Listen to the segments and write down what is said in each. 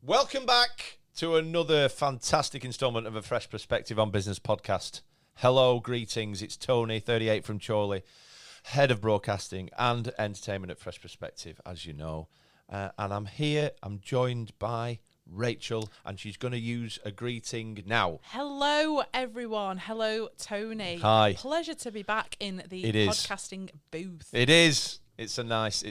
Welcome back to another fantastic instalment of A Fresh Perspective on Business podcast. Hello, greetings. It's Tony, 38 from Chorley, head of broadcasting and entertainment at Fresh Perspective, as you know. And I'm here, I'm joined by Rachel, and she's going to use a greeting now. Hello, everyone. Hello, Tony. Hi. Pleasure to be back in the podcasting booth. It is. It's a nice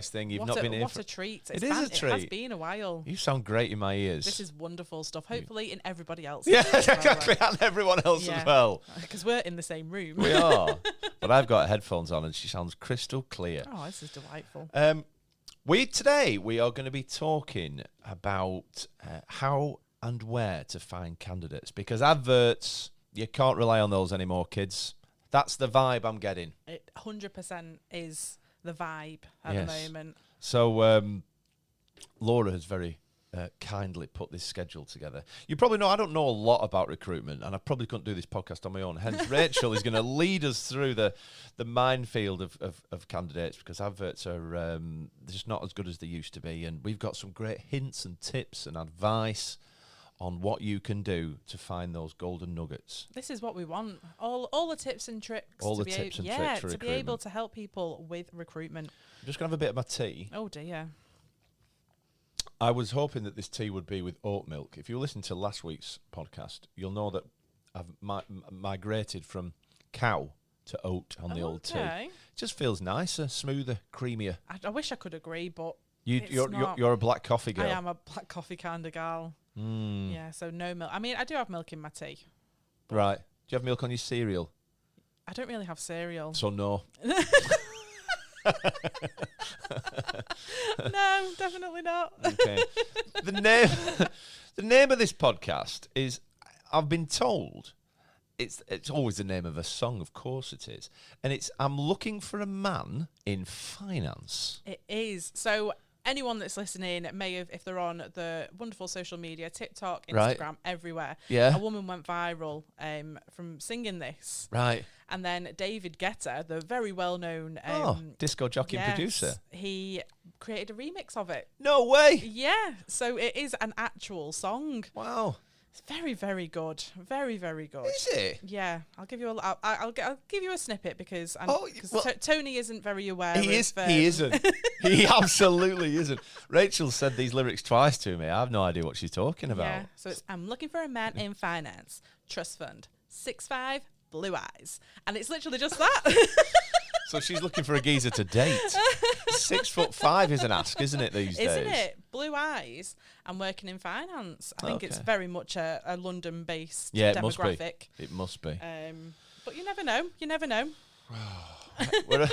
thing. You've not been here. What a treat. It is a treat. It has been a while. You sound great in my ears. This is wonderful stuff. Hopefully in everybody else's. Yeah, exactly. And everyone else as well. Because we're in the same room. We are. But I've got headphones on and she sounds crystal clear. Oh, this is delightful. Today we are going to be talking about how and where to find candidates, because adverts, you can't rely on those anymore, kids. That's the vibe I'm getting. It 100% is the vibe at the moment. So Laura has very kindly put this schedule together. You probably know I don't know a lot about recruitment, and I probably couldn't do this podcast on my own. Hence, Rachel is going to lead us through the minefield of candidates, because adverts are just not as good as they used to be, and we've got some great hints and tips and advice on what you can do to find those golden nuggets. This is what we want. All the tips and tricks. All the tips and tricks for recruitment. To be able to help people with recruitment. I'm just going to have a bit of my tea. Oh, dear. I was hoping that this tea would be with oat milk. If you listen to last week's podcast, you'll know that I've migrated from cow to oat on the old tea. It just feels nicer, smoother, creamier. I wish I could agree, but you're a black coffee girl. I am a black coffee kind of gal. Yeah, so no milk. I mean, I do have milk in my tea. Right. Do you have milk on your cereal? I don't really have cereal. So no. No, definitely not. Okay. The name of this podcast is, I've been told, it's always the name of a song, of course it is. And it's I'm looking for a man in finance. It is. So anyone that's listening may have, if they're on the wonderful social media, TikTok, Instagram, everywhere. Yeah. A woman went viral from singing this. Right. And then David Guetta, the very well-known disco jockey and producer, he created a remix of it. No way. Yeah. So it is an actual song. Wow. It's very, very good. Very, very good. Is it? Yeah, I'll give you I'll give you a snippet because Tony isn't very aware. He isn't. He absolutely isn't. Rachel said these lyrics twice to me. I have no idea what she's talking about. Yeah. So it's I'm looking for a man in finance, trust fund, 6'5", blue eyes, and it's literally just that. So she's looking for a geezer to date. 6'5" is an ask, isn't it, these days? Isn't it? Blue eyes and working in finance. I think it's very much a London-based demographic. It must be. But you never know. You never know. We're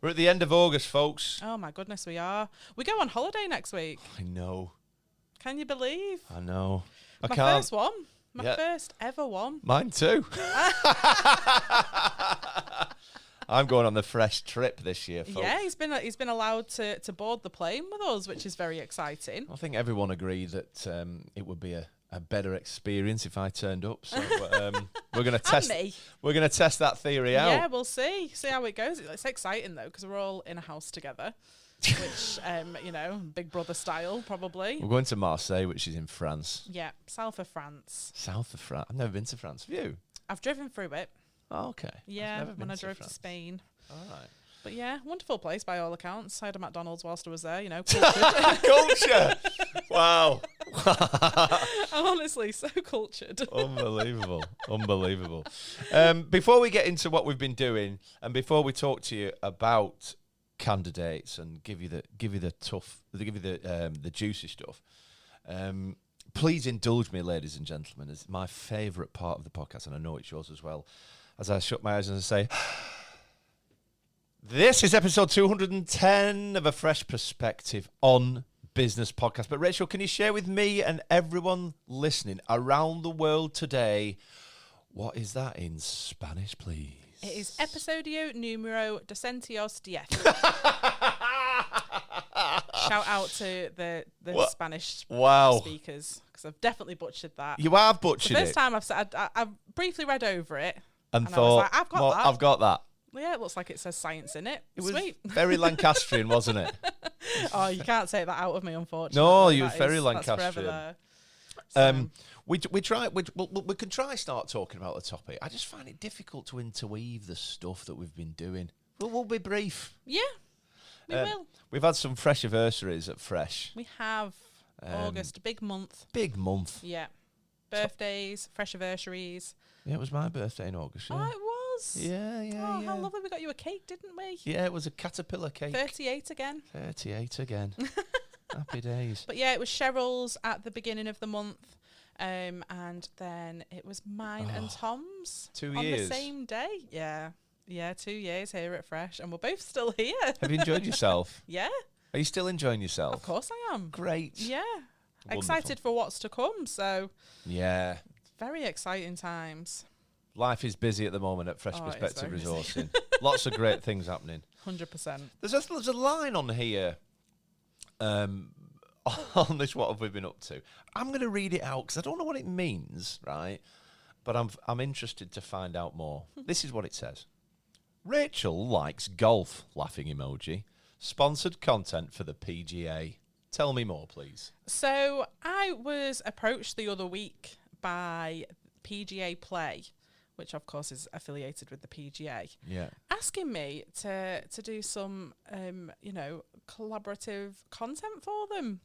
at the end of August, folks. Oh, my goodness, we are. We go on holiday next week. I know. Can you believe? I know. My first one. My first ever one. Mine too. I'm going on the Fresh trip this year, folks. Yeah, he's been allowed to board the plane with us, which is very exciting. I think everyone agreed that it would be a better experience if I turned up. So we're going to test. We're going to test that theory out. Yeah, we'll see how it goes. It's exciting though because we're all in a house together, which Big Brother style probably. We're going to Marseille, which is in France. Yeah, south of France. South of France. I've never been to France. Have you? I've driven through it. Oh, okay. Yeah, when I drove to Spain. All right. But yeah, wonderful place by all accounts. I had a McDonald's whilst I was there, cultured. Culture! Wow. I'm honestly so cultured. Unbelievable. Before we get into what we've been doing, and before we talk to you about candidates and give you the juicy stuff, please indulge me, ladies and gentlemen. It's my favourite part of the podcast, and I know it's yours as well. As I shut my eyes and I say, this is episode 210 of A Fresh Perspective on Business podcast. But Rachel, can you share with me and everyone listening around the world today, what is that in Spanish, please? It is episodio número 210. Shout out to the Spanish speakers, because I've definitely butchered that. You have butchered it. The first time I've briefly read over it and thought, I was like, I've got that. Yeah, it looks like it says science in it. It Sweet. was very Lancastrian, wasn't it? Oh, you can't take that out of me, unfortunately. No, you're That very is- that's Lancastrian. forever there. So, We can try start talking about the topic. I just find it difficult to interweave the stuff that we've been doing. But we'll be brief. yeah, we will. We've had some fresh anniversaries at Fresh. We have August, big month. Big month. Yeah. Birthdays, fresh anniversaries. Yeah, it was my birthday in August. Yeah. Oh, it was. Yeah. Oh, how lovely. We got you a cake, didn't we? Yeah, it was a caterpillar cake. 38 again. 38 again. Happy days. But yeah, it was Cheryl's at the beginning of the month. And then it was mine and Tom's 2 on years. the same day. Yeah. Yeah, 2 years here at Fresh. And we're both still here. Have you enjoyed yourself? Yeah, Are you still enjoying yourself? of course I am. Great. Yeah. Wonderful. Excited for what's to come. So Yeah. very exciting times. Life is busy at the moment at Fresh Oh, it is Perspective very busy. Resourcing. Lots of great things happening. 100%. There's a line on here on this, what have we been up to? I'm going to read it out because I don't know what it means, right? But I'm interested to find out more. This is what it says. Rachel likes golf, laughing emoji. Sponsored content for the PGA. Tell me more, please. So I was approached the other week by PGA Play, which of course is affiliated with the PGA, Yeah. asking me to do some, collaborative content for them.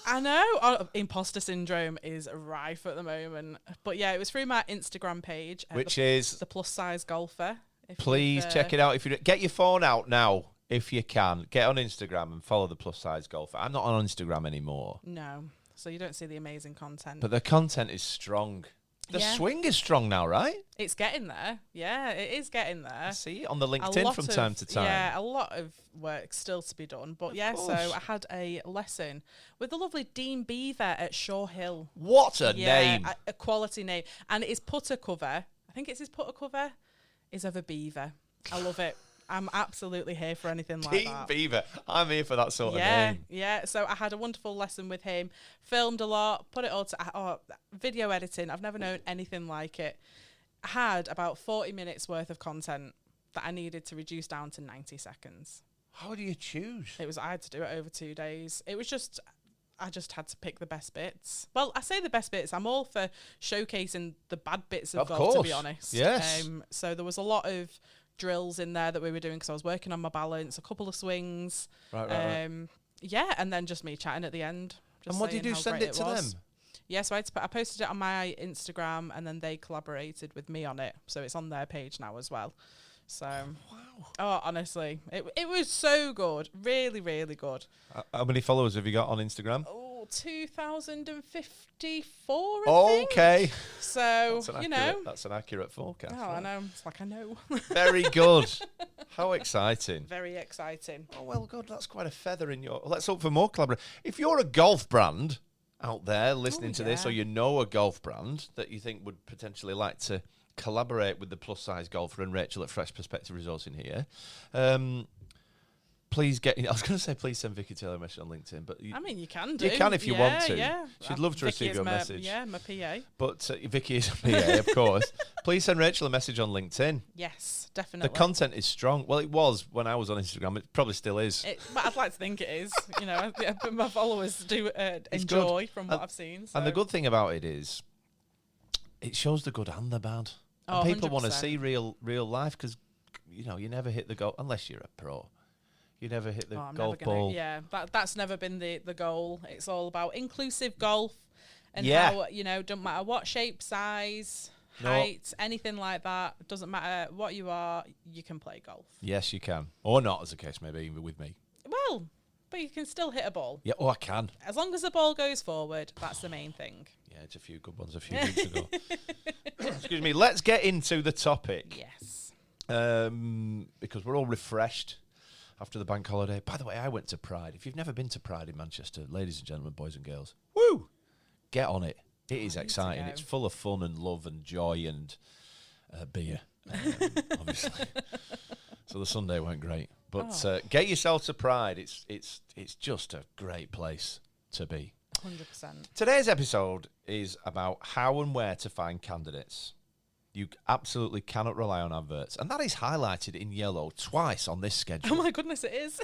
I know imposter syndrome is rife at the moment, but yeah, it was through my Instagram page, Which is, the plus size golfer. please check it out. If you get your phone out now, if you can, get on Instagram and follow the plus size golfer. I'm not on Instagram anymore, No, so you don't see the amazing content. but the content is strong. The Yeah. swing is strong now, right? It's getting there. Yeah, it is getting there. I see it on the A LinkedIn lot from of- time to time. Yeah, a lot of work still to be done. But yeah, so course. I had a lesson with the lovely Dean Beaver at Shaw Hill. What a Yeah, name. a quality name. And his putter cover, I think it's his putter cover, is of a beaver. I love it. I'm absolutely here for anything like Dean that. Beaver. I'm here for that sort of Yeah, name. yeah. So I had a wonderful lesson with him, filmed a lot, put it all to video editing. I've never known anything like it. I had about 40 minutes worth of content that I needed to reduce down to 90 seconds. How do you choose? I had to do it over 2 days. I just had to pick the best bits. Well, I say the best bits. I'm all for showcasing the bad bits of golf, to be course. honest. Yes. So there was a lot of drills in there that we were doing because I was working on my balance, a couple of swings. Right. Yeah, and then just me chatting at the end. Just And what did you saying do? how Send great it to was. them? Yeah, so I posted it on my Instagram, and then they collaborated with me on it. So it's on their page now as well. So, oh, honestly, it was so good. Really, really good. How many followers have you got on Instagram? Oh, 2,054, I think. Okay. So, That's an accurate forecast. Oh, I right? know. It's like I know. Very good. How exciting. Very exciting. Oh, well, good. That's quite a feather in your... Let's hope for more collaboration. If you're a golf brand out there listening to this, or you know a golf brand that you think would potentially like to collaborate with the plus-size golfer and Rachel at Fresh Perspective Resourcing here, please get... I was going to say please send Vicky Taylor a message on LinkedIn, but... I mean, you can do. You can if you want to. Yeah. She'd love to Vicky receive is your my, message. Yeah, my PA. But Vicky is a PA, of course. Please send Rachel a message on LinkedIn. Yes, definitely. The content is strong. Well, it was when I was on Instagram. It probably still is. But I'd like to think it is. But my followers do enjoy from what I've seen. So. And the good thing about it is, it shows the good and the bad. And people want to 100%. see real life because, you never hit the goal unless you're a pro. You never hit the golf ball. Yeah, that's never been the goal. It's all about inclusive golf and Yeah. how, don't matter what shape, size, No. height, anything like that. It doesn't matter what you are, you can play golf. Yes, you can. Or not, as the case may be, even with me. Well, but you can still hit a ball. Yeah, I can. As long as the ball goes forward, that's the main thing. Yeah, it's a few good ones a few weeks ago. Excuse me. Let's get into the topic. Yes. Because we're all refreshed after the bank holiday. By the way, I went to Pride. If you've never been to Pride in Manchester, ladies and gentlemen, boys and girls, woo! Get on it. It is exciting. go. It's full of fun and love and joy and beer, obviously. So the Sunday went great. But get yourself to Pride. It's just a great place to be. 100%. Today's episode is about how and where to find candidates. You absolutely cannot rely on adverts. And that is highlighted in yellow twice on this schedule. Oh my goodness, it is.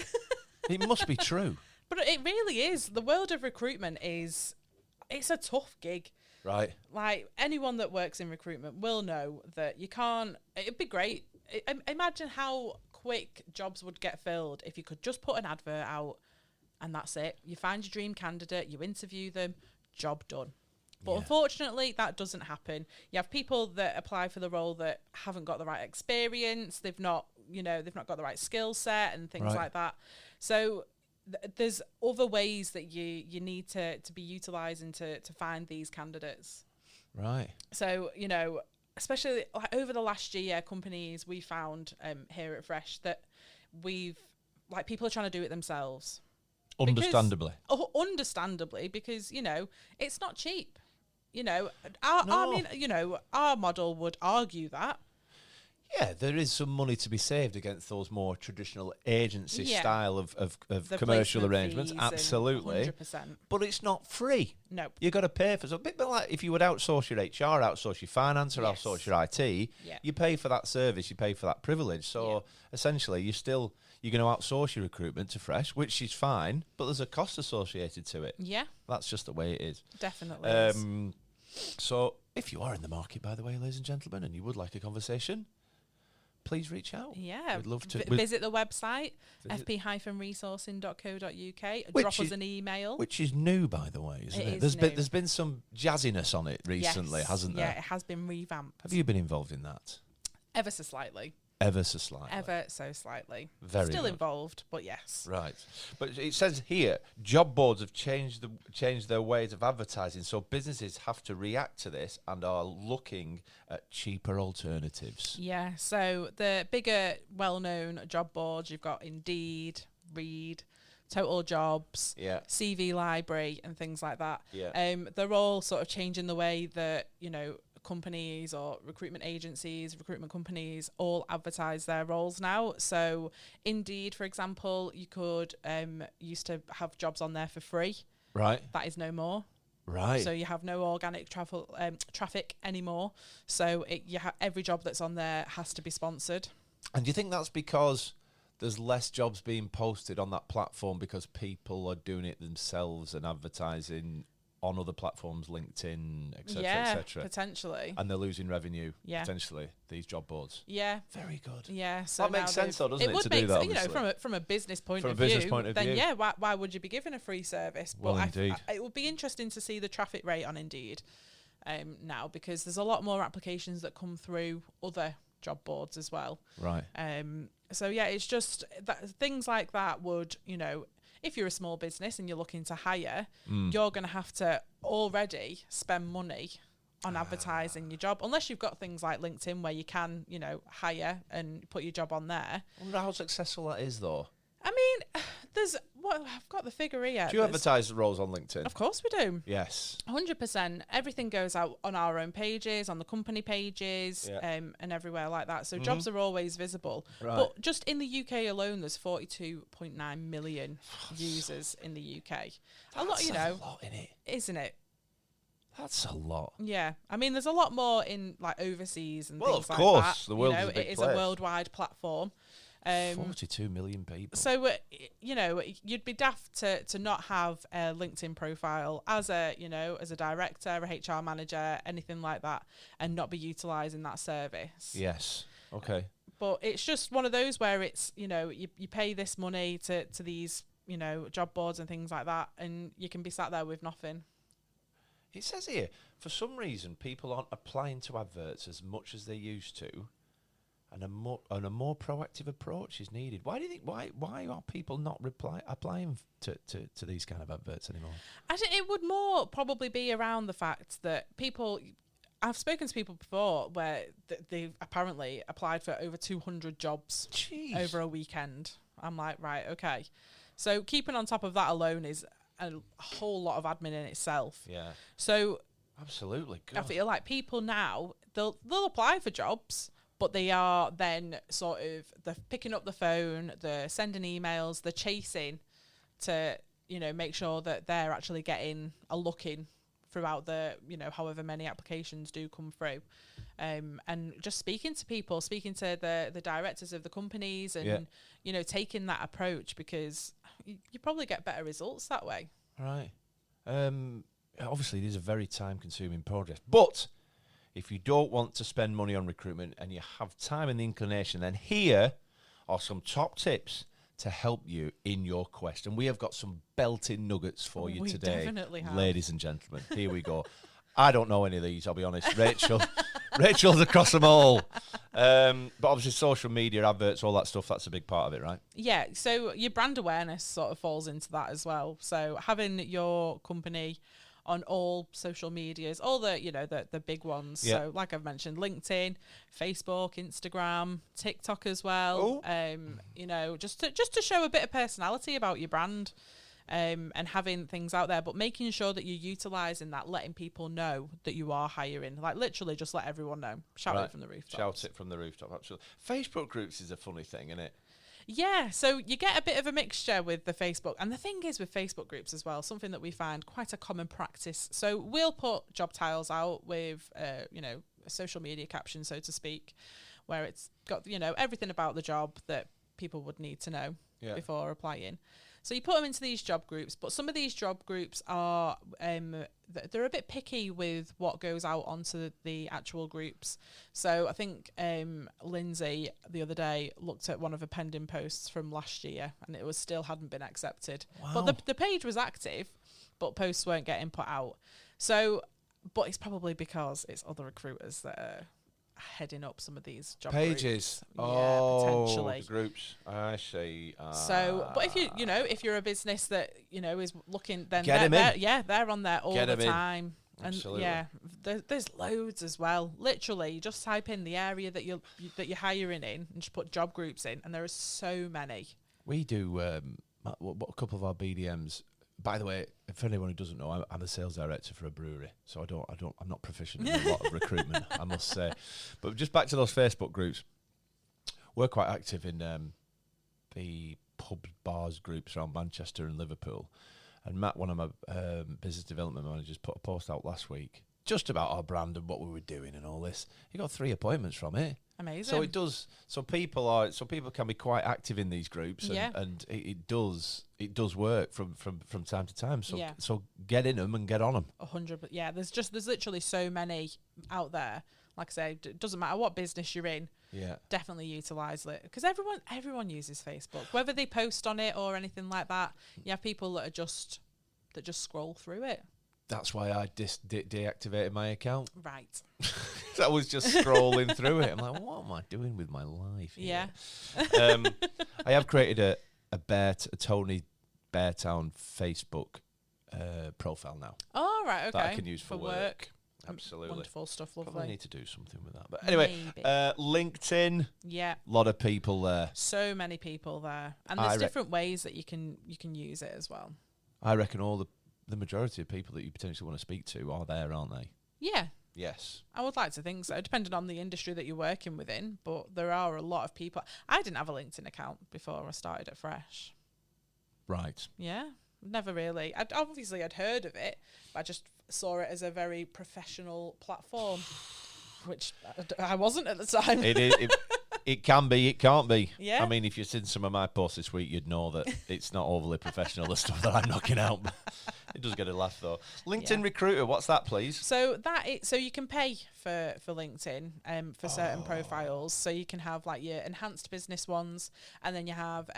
It must be true. But it really is. The world of recruitment it's a tough gig. Right. Like, anyone that works in recruitment will know that you can't... It'd be great. Imagine how quick jobs would get filled if you could just put an advert out and that's it. You find your dream candidate, you interview them, job done. But unfortunately, that doesn't happen. You have people that apply for the role that haven't got the right experience. They've not got the right skill set and things like that. So there's other ways that you need to be utilising to find these candidates. Right. So, especially like over the last year, companies we found here at Fresh that people are trying to do it themselves. Understandably. Understandably, because, it's not cheap. Our model would argue that. Yeah, there is some money to be saved against those more traditional agency style of commercial arrangements. Absolutely. 100%. But it's not free. No. You've got to pay for it. So a bit like if you would outsource your HR, outsource your finance, or outsource your IT, you pay for that service, you pay for that privilege. So essentially, you're going to outsource your recruitment to Fresh, which is fine, but there's a cost associated to it. Yeah. That's just the way it is. Definitely is. So if you are in the market, by the way, ladies and gentlemen, and you would like a conversation, please reach out. Yeah. We'd love to. Visit the website, fp-resourcing.co.uk. Drop us an email. Which is new, by the way, isn't it? There's been some jazziness on it recently, hasn't there? Yeah, it has been revamped. Have you been involved in that? Ever so slightly. Ever so slightly. Ever so slightly. Very Still good. Involved, but yes. Right. But it says here, job boards have changed their ways of advertising, so businesses have to react to this and are looking at cheaper alternatives. Yeah, so the bigger, well-known job boards, you've got Indeed, Reed, Total Jobs, CV Library, and things like that. Yeah. They're all sort of changing the way that, companies or recruitment agencies, recruitment companies all advertise their roles now. So Indeed, for example, you could used to have jobs on there for free. Right. That is no more. Right. So you have no organic traffic anymore. So every job that's on there has to be sponsored. And do you think that's because there's less jobs being posted on that platform because people are doing it themselves and advertising on other platforms, LinkedIn, etc., etc.? Potentially. And they're losing revenue, potentially, these job boards. Yeah. Very good. Yeah. So that makes sense, though, doesn't it, to do that, obviously? From a business point of view, then, why would you be given a free service? Well, indeed. It would be interesting to see the traffic rate on Indeed now, because there's a lot more applications that come through other job boards as well. Right. So, it's just that things like that would, if you're a small business and you're looking to hire, you're going to have to already spend money on advertising your job, unless you've got things like LinkedIn where you can, hire and put your job on there. I wonder how successful that is, though. I mean, I've got the figure here. Do you advertise the roles on LinkedIn? Of course we do. Yes. 100%. Everything goes out on our own pages, on the company pages, and everywhere like that. So jobs are always visible. Right. But just in the UK alone, there's 42.9 million users in the UK. That's a lot, Isn't it? That's a lot. Yeah. I mean, there's a lot more in like overseas and things like that. Well, of course. The world is a big it is place. A worldwide platform. 42 million people. So, you'd be daft to not have a LinkedIn profile as a director, a HR manager, anything like that, and not be utilising that service. Yes. Okay. But it's just one of those where it's, you pay this money to these, job boards and things like that, and you can be sat there with nothing. It says here, for some reason, people aren't applying to adverts as much as they used to. And a more proactive approach is needed. Why do you think? Why are people not applying to these kind of adverts anymore? I think it would more probably be around the fact that people. I've spoken to people before where they've apparently applied for over 200 jobs over a weekend. I'm like, right, okay. So keeping on top of that alone is a whole lot of admin in itself. Yeah. So absolutely. God. I feel like people now they'll apply for jobs. But they are then they're picking up the phone, they're sending emails, they're chasing to, make sure that they're actually getting a look in throughout the, however many applications do come through. And just speaking to people, speaking to the directors of the companies and, taking that approach, because you probably get better results that way. Right. Obviously, it is a very time-consuming project. But if you don't want to spend money on recruitment and you have time and the inclination, then here are some top tips to help you in your quest. And we have got some belting nuggets for you today, definitely have. Ladies and gentlemen. Here we go. I don't know any of these, I'll be honest. Rachel's across them all. But obviously social media, adverts, all that stuff, that's a big part of it, right? Yeah, so your brand awareness sort of falls into that as well. So having your company on all social medias, all the big ones. Yeah. So like I've mentioned, LinkedIn, Facebook, Instagram, TikTok as well. Just to show a bit of personality about your brand. And having things out there, but making sure that you're utilising that, letting people know that you are hiring. Like literally just let everyone know. Shout it from the rooftop. Shout it from the rooftop, absolutely. Facebook groups is a funny thing, isn't it? Yeah, so you get a bit of a mixture with the Facebook. And the thing is with Facebook groups as well, something that we find quite a common practice. So we'll put job titles out with, a social media caption, so to speak, where it's got, everything about the job that people would need to know before applying. So you put them into these job groups, but some of these job groups are, they're a bit picky with what goes out onto the actual groups. So I think Lindsay the other day looked at one of her pending posts from last year and it was still hadn't been accepted. Wow. But the page was active, but posts weren't getting put out. So, but it's probably because it's other recruiters that are heading up some of these job pages. Potentially. The groups. I see. So, but if you're a business that is looking, then Get 'em in. they're on there all the time. Absolutely. And there's loads as well. Literally, you just type in the area that you're hiring in and just put job groups in, and there are so many. We do a couple of our BDMs. By the way, for anyone who doesn't know, I'm a sales director for a brewery, so I'm not proficient in a lot of recruitment, I must say. But just back to those Facebook groups, we're quite active in the pub bars groups around Manchester and Liverpool. And Matt, one of my business development managers, put a post out last week just about our brand and what we were doing and all this. He got 3 appointments from it. Amazing. So it does. So people can be quite active in these groups, and it does work from time to time. So get in them and get on them. 100. Yeah, there's literally so many out there. Like I say, it doesn't matter what business you're in. Yeah, definitely utilise it, because everyone uses Facebook, whether they post on it or anything like that. You have people that just scroll through it. That's why I deactivated my account. Right. I was just scrolling through it. I'm like, what am I doing with my life here? Yeah. I have created a Tony Beartown Facebook profile now. Oh, right, okay. That I can use for work. Absolutely. Wonderful stuff, lovely. Probably need to do something with that. But anyway, LinkedIn. Yeah. A lot of people there. So many people there. And there's different ways that you can use it as well. I reckon all the majority of people that you potentially want to speak to are there, aren't they? Yeah. Yes. I would like to think so, depending on the industry that you're working within. But there are a lot of people. I didn't have a LinkedIn account before I started at Fresh. Right. Yeah. Never really. I'd heard of it, but I just saw it as a very professional platform, which I wasn't at the time. It can be, it can't be. Yeah. I mean, if you've seen some of my posts this week, you'd know that it's not overly professional, the stuff that I'm knocking out. It does get a laugh, though. LinkedIn Recruiter, what's that, please? So you can pay for LinkedIn for certain profiles. So you can have like your enhanced business ones, and then you have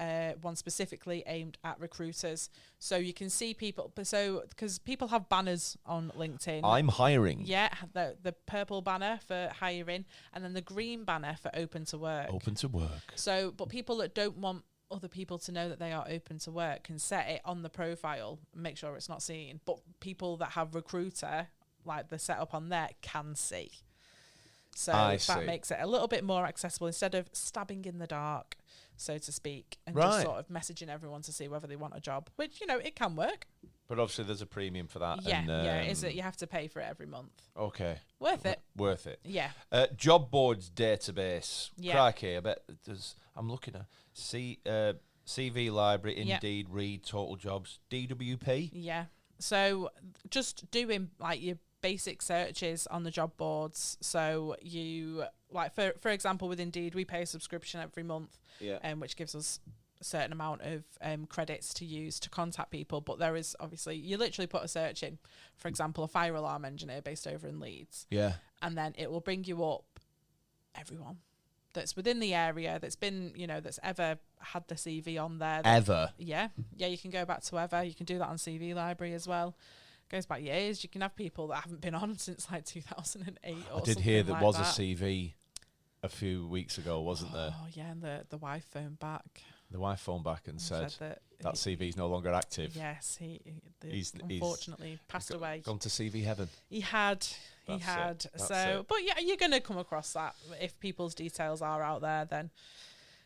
one specifically aimed at recruiters. So you can see people. So because people have banners on LinkedIn. I'm hiring. Yeah, the purple banner for hiring, and then the green banner for open to work. Open to work. So, but people that don't want other people to know that they are open to work can set it on the profile and make sure it's not seen. But people that have recruiter, like the setup on there, can see. So that makes it a little bit more accessible instead of stabbing in the dark, so to speak, and just sort of messaging everyone to see whether they want a job, which, it can work. But obviously there's a premium for that. Yeah, is it? You have to pay for it every month. Okay. Worth it. Worth it. Yeah. Job boards database. Yeah. Crikey, I bet I'm looking at CV Library, Indeed, Read, Total Jobs, DWP. Yeah. So just doing like your basic searches on the job boards. So you like for example with Indeed, we pay a subscription every month, which gives us a certain amount of credits to use to contact people. But there is obviously, you literally put a search in, for example, a fire alarm engineer based over in Leeds. Yeah. And then it will bring you up everyone that's within the area that's been, that's ever had the CV on there. Ever? Yeah. Yeah, you can go back to ever. You can do that on CV Library as well. Goes back years. You can have people that haven't been on since like 2008 or I did hear there like was that. A CV a few weeks ago, wasn't there? Oh, yeah, and the wife phoned back. The wife phoned back and said that CV is no longer active. Yes, he's unfortunately passed away. Gone to CV heaven. He had. But yeah, you're going to come across that. If people's details are out there, then...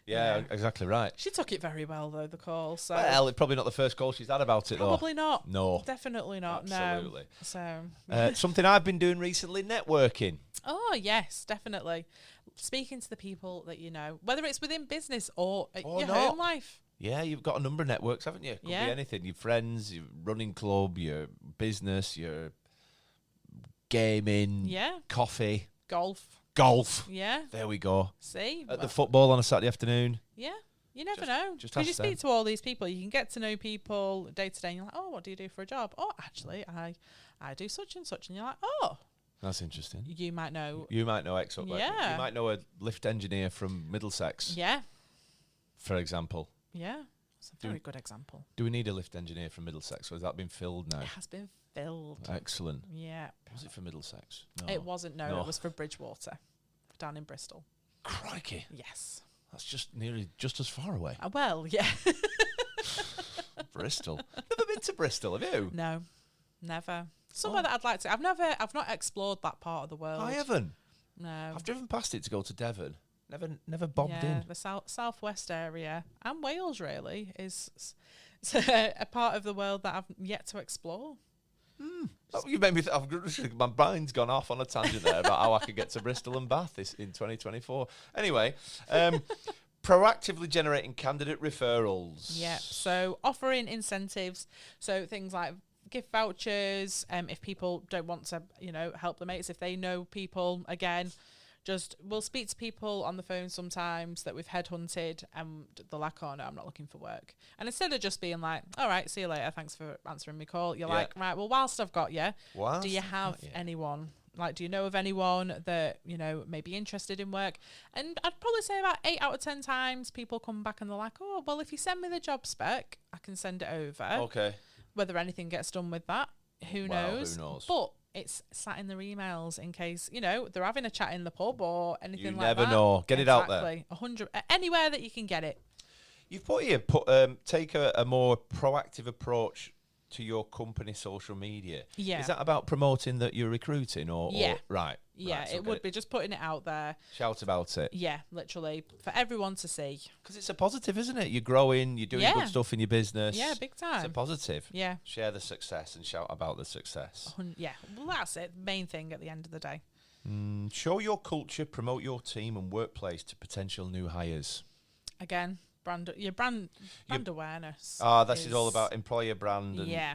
Yeah, exactly right. She took it very well, though, the call. So well, it's probably not the first call she's had about it, Probably not. No. Definitely not, Absolutely. No. So something I've been doing recently, networking. Oh, yes, definitely. Speaking to the people that you know, whether it's within business or your home life. Yeah, you've got a number of networks, haven't you? Could be anything. Your friends, your running club, your business, your gaming, coffee. Golf. Yeah. There we go. See? At the football on a Saturday afternoon. Yeah. You never know. Because you speak to all these people. You can get to know people day to day. And you're like, oh, what do you do for a job? Oh, actually, I do such and such. And you're like, oh. That's interesting. You might know. X. Yeah. You might know a lift engineer from Middlesex. Yeah. For example. Yeah. It's a very good example. Do we need a lift engineer from Middlesex, or has that been filled now? It has been filled. Excellent. Yeah. Was it for Middlesex? No. It wasn't, no. It was for Bridgewater, down in Bristol. Crikey. Yes. That's just as far away. Well, yeah. Bristol. Never been to Bristol, have you? No, never. Somewhere that I'd like to. I've not explored that part of the world. I haven't. No. I've driven past it to go to Devon. Never bobbed in. The southwest area and Wales really is a part of the world that I've yet to explore. Oh, you made me. My mind's gone off on a tangent there about how I could get to Bristol and Bath in 2024. Anyway, proactively generating candidate referrals. Yeah. So offering incentives. So things like gift vouchers. If people don't want to, help their mates, if they know people, again. We'll speak to people on the phone sometimes that we've headhunted and they're like, oh no, I'm not looking for work. And instead of just being like, all right, see you later, thanks for answering my call, you're like, right, well, whilst I've got you, do you have anyone? Like, do you know of anyone that, may be interested in work? And I'd probably say about 8 out of 10 times people come back and they're like, oh, well, if you send me the job spec, I can send it over. Okay. Whether anything gets done with that, who knows? Who knows? But it's sat in their emails in case, they're having a chat in the pub or anything like that. You never know. Get it out there. 100, anywhere that you can get it. You've put here, take a more proactive approach to your company social media. Yeah. Is that about promoting that you're recruiting or right? Yeah, right, so it would be just putting it out there. Shout about it. Yeah, literally for everyone to see. Because it's a positive, isn't it? You're growing, you're doing good stuff in your business. Yeah, big time. It's a positive. Yeah. Share the success and shout about the success. Yeah, well, that's it. Main thing at the end of the day. Show your culture, promote your team and workplace to potential new hires. Again, brand awareness. This is all about employer brand. And yeah,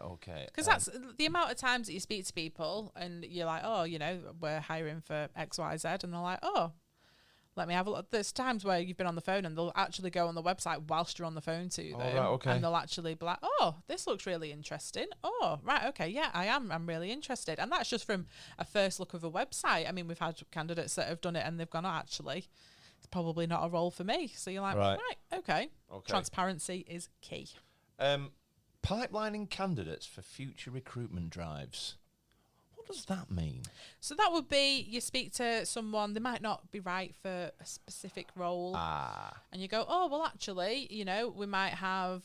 okay. Because that's the amount of times that you speak to people and you're like, oh, we're hiring for X, Y, Z, and they're like, oh, let me have a look. There's times where you've been on the phone and they'll actually go on the website whilst you're on the phone to them. Right, okay. And they'll actually be like, oh, this looks really interesting. Oh, right, okay, yeah, I'm really interested. And that's just from a first look of a website. I mean, we've had candidates that have done it and they've gone, oh, actually, it's probably not a role for me. So you're like, right, okay. Transparency is key. Pipelining candidates for future recruitment drives. What does that mean? So that would be you speak to someone, they might not be right for a specific role. And you go, oh, well, actually, we might have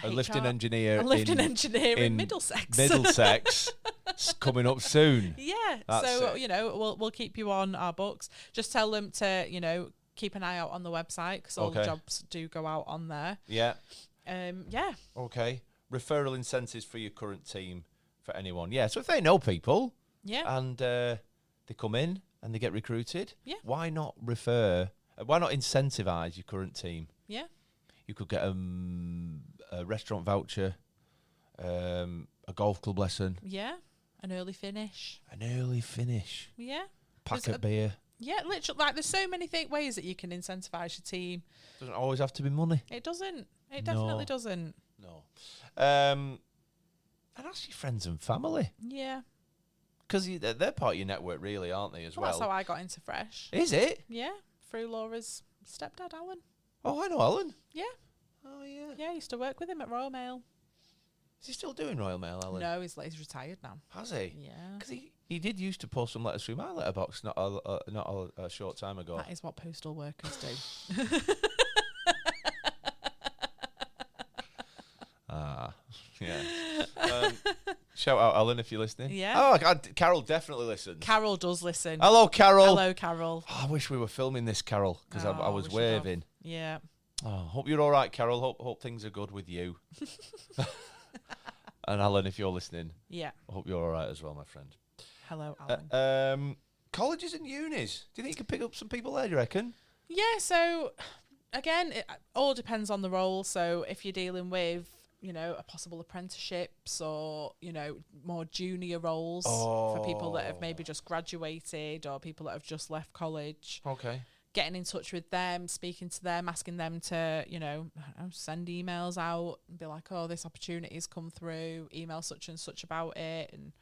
a lifting engineer in Middlesex. Middlesex coming up soon. Yeah. We'll keep you on our books. Just tell them to, keep an eye out on the website because all the jobs do go out on there. Yeah. Yeah. Okay. Referral incentives for your current team for anyone. Yeah. So if they know people, and they come in and they get recruited, why not refer? Why not incentivize your current team? Yeah. You could get a restaurant voucher, a golf club lesson. Yeah. An early finish. An early finish. Yeah. Pack of beer. Yeah, literally. Like, there's so many ways that you can incentivise your team. Doesn't always have to be money. It doesn't. It definitely doesn't. No. And ask your friends and family. Yeah. Because they're part of your network, really, aren't they, as well? That's how I got into Fresh. Is it? Yeah. Through Laura's stepdad, Alan. Oh, I know Alan. Yeah. Oh, yeah. Yeah, I used to work with him at Royal Mail. Is he still doing Royal Mail, Alan? No, he's retired now. Has he? Yeah. Because he did used to post some letters through my letterbox not a short time ago. That is what postal workers do. Yeah. Shout out, Alan, if you're listening. Yeah. Oh, God, Carol definitely listens. Carol does listen. Hello, Carol. Hello, Carol. Oh, I wish we were filming this, Carol, because I was waving. Yeah. Oh, hope you're all right, Carol. Hope things are good with you. And Alan, if you're listening, yeah, I hope you're all right as well, my friend. Hello, Alan. Colleges and unis. Do you think you can pick up some people there, do you reckon? Yeah, so, again, it all depends on the role. So if you're dealing with, a possible apprenticeships or, more junior roles for people that have maybe just graduated or people that have just left college. Okay. Getting in touch with them, speaking to them, asking them to, send emails out and be like, oh, this opportunity's come through, email such and such about it. And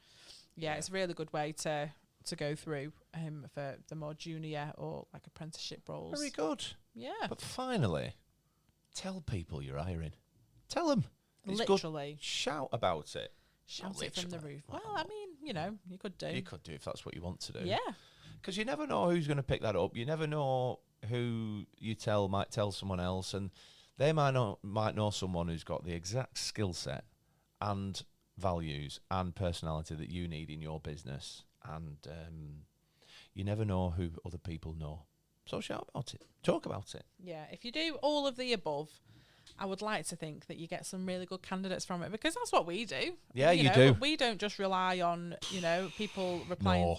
yeah, it's a really good way to go through for the more junior or like apprenticeship roles. Very good. Yeah. But finally, tell people you're hiring. Tell them. It's literally. Good. Shout about it. Shout it from the roof. Well, I mean, you could do. You could do if that's what you want to do. Yeah. Because you never know who's going to pick that up. You never know who you might tell someone else, and they might know someone who's got the exact skill set and values and personality that you need in your business. And you never know who other people know. So shout about it. Talk about it. Yeah. If you do all of the above, I would like to think that you get some really good candidates from it, because that's what we do. Yeah, you do. We don't just rely on, people replying,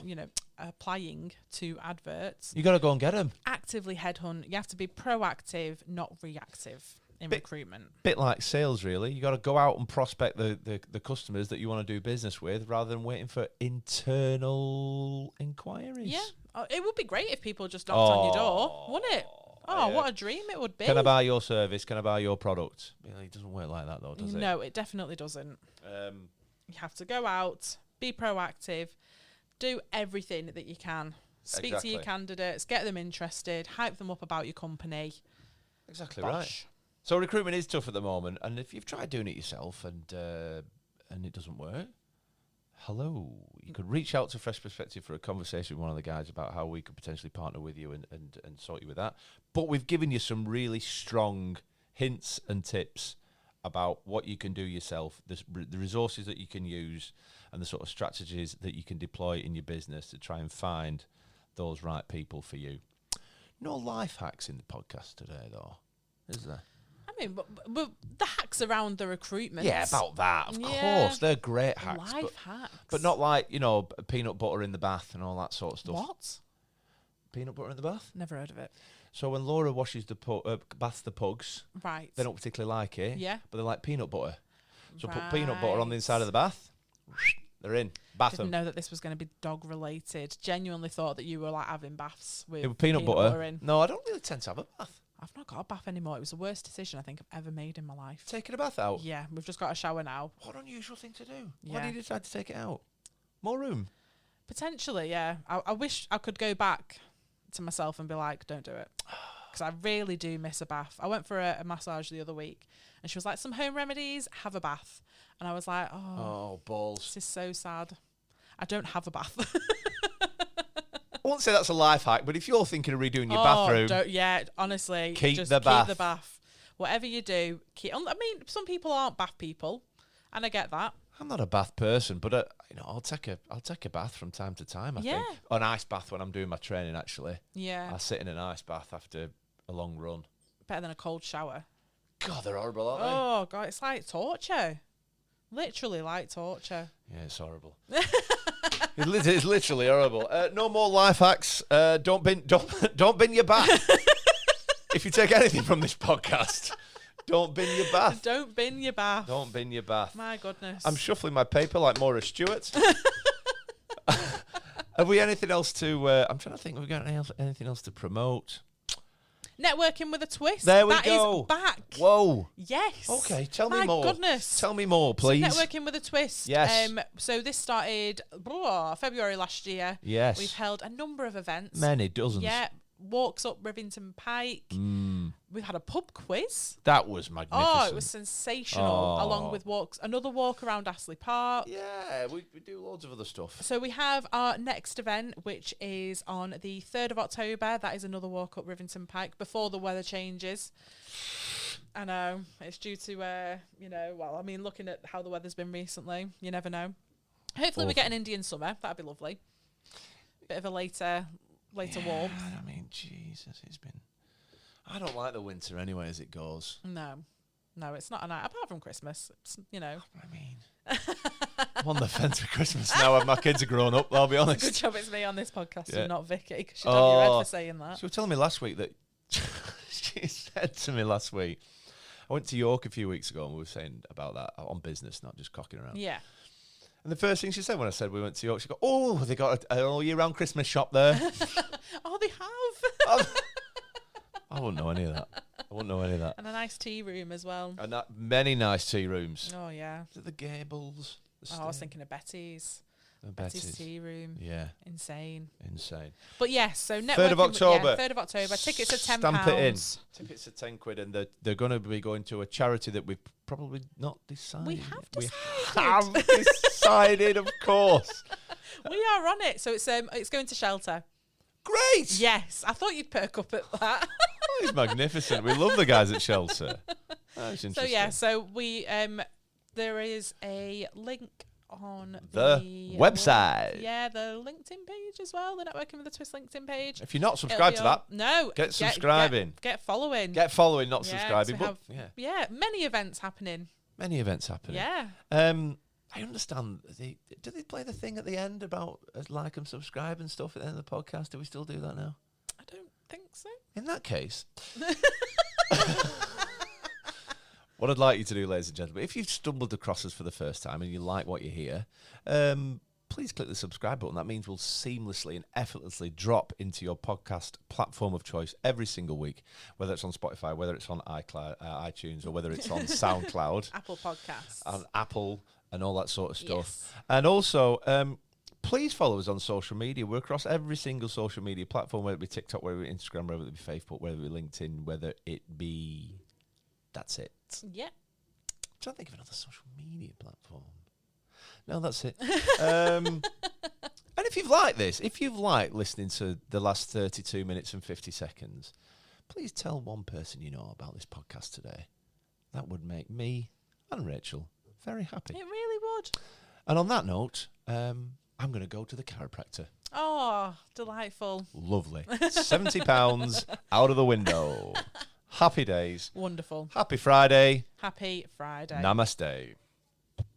applying to adverts. You got to go and get them. Actively headhunt. You have to be proactive, not reactive in recruitment. Bit like sales, really. You got to go out and prospect the customers that you want to do business with, rather than waiting for internal inquiries. Yeah. It would be great if people just knocked on your door, wouldn't it? Oh, yeah. What a dream it would be. Can I buy your service? Can I buy your product? It doesn't work like that, though, does it? No, it definitely doesn't. You have to go out, be proactive, do everything that you can. Speak to your candidates, get them interested, hype them up about your company. Exactly right. So recruitment is tough at the moment, and if you've tried doing it yourself and it doesn't work, hello. You could reach out to Fresh Perspective for a conversation with one of the guys about how we could potentially partner with you and sort you with that. But we've given you some really strong hints and tips about what you can do yourself, the resources that you can use, and the sort of strategies that you can deploy in your business to try and find those right people for you. No life hacks in the podcast today, though, is there? I mean, but the hacks around the recruitment. Yeah, about that, of course. They're great hacks. Life hacks. But not like, peanut butter in the bath and all that sort of stuff. What? Peanut butter in the bath? Never heard of it. So when Laura washes baths the pugs, right, they don't particularly like it. Yeah. But they like peanut butter. So put peanut butter on the inside of the bath. They're in. Bath them. Didn't know that this was going to be dog related. Genuinely thought that you were like having baths with peanut butter in. No, I don't really tend to have a bath. I've not got a bath anymore. It was the worst decision I think I've ever made in my life. Taking a bath out? Yeah, we've just got a shower now. What an unusual thing to do. Yeah. Why did you decide to take it out? More room? Potentially, yeah. I wish I could go back to myself and be like, don't do it. Because I really do miss a bath. I went for a massage the other week and she was like, some home remedies, have a bath. And I was like, oh balls. This is so sad. I don't have a bath. I won't say that's a life hack, but if you're thinking of redoing your bathroom, honestly, keep just the keep the bath. Whatever you do, keep. I mean, some people aren't bath people, and I get that. I'm not a bath person, but I'll take a bath from time to time. I think an ice bath when I'm doing my training. Actually, yeah, I sit in an ice bath after a long run. Better than a cold shower. God, they're horrible, aren't they? Oh God, it's like torture. Literally like torture. Yeah, it's horrible. It's literally horrible. No more life hacks. Don't bin your bath. If you take anything from this podcast, Don't bin your bath. Don't bin your bath. Don't bin your bath. My goodness. I'm shuffling my paper like Maura Stewart. Have we anything else to... I'm trying to think. Have we got anything else to promote? Networking with a twist. There we That go. is back. Whoa. Yes. Okay, tell me My more. goodness. Tell me more, please. So Networking with a twist. Yes. So this started February last year. Yes. We've held a number of events. Many dozens. Yeah. Walks up Rivington Pike. We've had a pub quiz. That was magnificent. Oh, it was sensational. Along with another walk around Astley Park. Yeah, we do loads of other stuff. So we have our next event, which is on the 3rd of October. That is another walk up Rivington Pike before the weather changes. I know. It's due to, looking at how the weather's been recently, you never know. Hopefully we get an Indian summer. That'd be lovely. Bit of a later warmth. I mean, Jesus, it's been... I don't like the winter anyway as it goes. No, it's not a night. Apart from Christmas, it's, I mean... I'm on the fence for Christmas now. My kids are grown up, I'll be honest. Good job it's me on this podcast and not Vicky, because she'd have Oh. your head for saying that. She was telling me last week that... she said to me last week... I went to York a few weeks ago and we were saying about that on business, not just cocking around. Yeah. And the first thing she said when I said we went to York, she go, "Oh, they got an all-year-round Christmas shop there." Oh, they have. I wouldn't know any of that. And a nice tea room as well. And many nice tea rooms. Oh, yeah. Is it the Gables? I was thinking of Betty's. Betty's tea room. Yeah. Insane. But yes, so networking. 3rd of October. 3rd of October. Tickets are £10. Stamp it in. Tickets are £10 and they're going to be going to a charity that we've probably not decided. We have decided. We have decided, of course. We are on it. So it's going to shelter. Great. Yes. I thought you'd perk up at that. Oh, he's magnificent. We love the guys at Shelter. That's interesting. So yeah, we there is a link on the website. The LinkedIn page as well, the Networking with a Twist LinkedIn page. If you're not subscribed to that, get subscribing. Get following. Get following, not subscribing. Many events happening. Yeah. I understand. Do they play the thing at the end about like and subscribe and stuff at the end of the podcast? Do we still do that now? I don't think so. In that case... What I'd like you to do, ladies and gentlemen, if you've stumbled across us for the first time and you like what you hear, please click the subscribe button. That means we'll seamlessly and effortlessly drop into your podcast platform of choice every single week, whether it's on Spotify, whether it's on iTunes, or whether it's on SoundCloud. Apple Podcasts. And Apple and all that sort of stuff. Yes. And also... please follow us on social media. We're across every single social media platform, whether it be TikTok, whether it be Instagram, whether it be Facebook, whether it be LinkedIn, whether it be... That's it. Yeah. I'm trying to think of another social media platform. No, that's it. And if you've liked this, if you've liked listening to the last 32 minutes and 50 seconds, please tell one person you know about this podcast today. That would make me and Rachel very happy. It really would. And on that note, I'm going to go to the chiropractor. Oh, delightful. Lovely. £70 out of the window. Happy days. Wonderful. Happy Friday. Happy Friday. Namaste.